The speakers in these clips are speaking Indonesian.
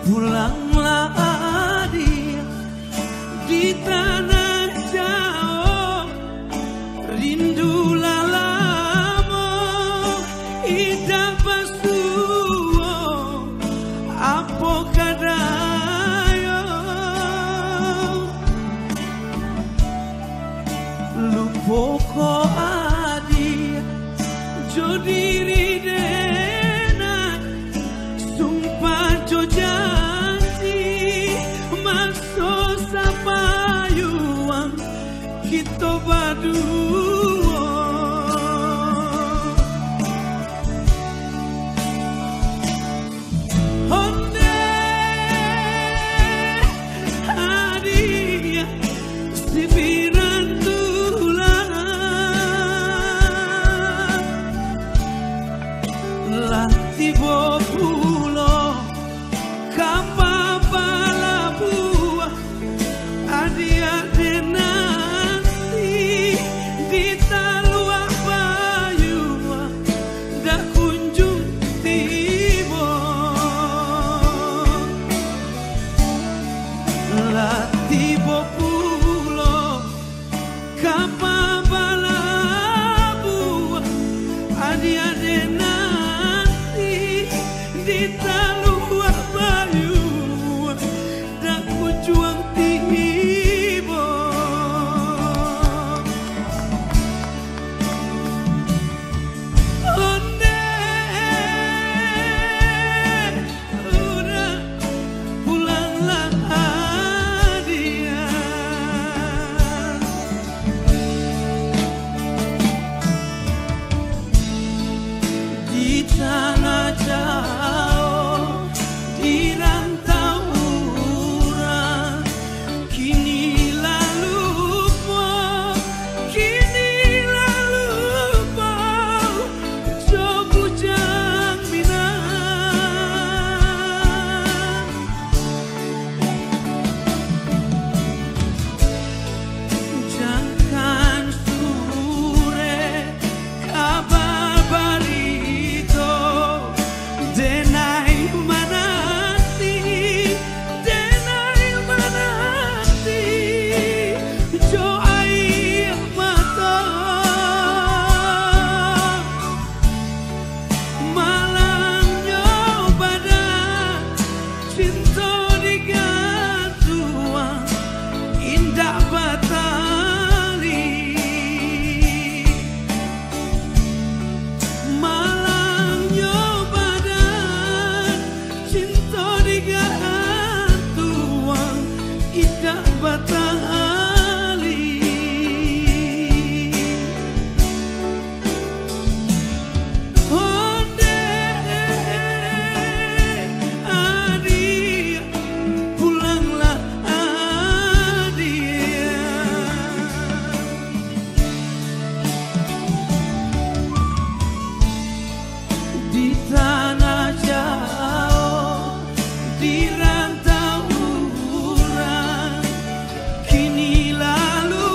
Pulanglah dia di tanah jauh, rindulah lama hidup pasuo apa kadayo lupo ko adia jodiri dena sumpah jo janji masuk sapayuang kita berdua. Honde adia si pirantulah lah tiba pulau kapal buah adia denanti di taluah bayu dak kunjung tiba lah tiba pulau kapal buah adia denanti di taluah bayu dak kunjung tiba. Onde udah pulanglah dia di tanah jauh di rantau urang kini lalu jo bujang minang jangkan sure kabar barito denai manati jo air mata malamnya badan cinta digantuan indah batali malamnya badan cinta digantuan indah batali. Onde adia pulanglah adia di tanah jauh di rantau urang kini lalu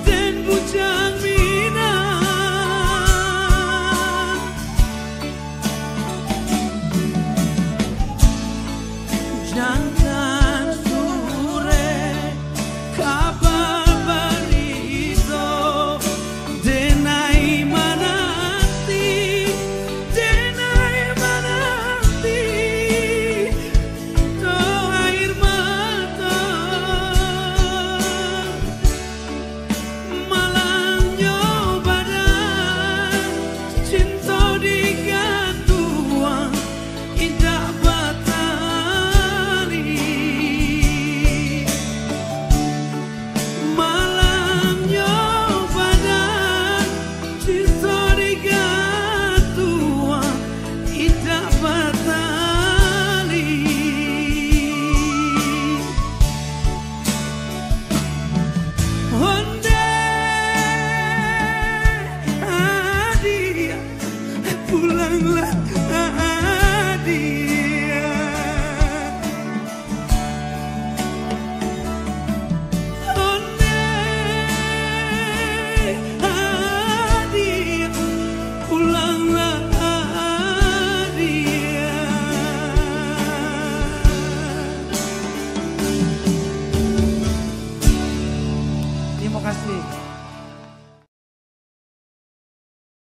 dan bujang minang jangan sure kabar barito denai manati to air mata malamnya badan cinta digantuan indah batali malamnya badan cinta digantuan indah batali. Onde adia pulanglah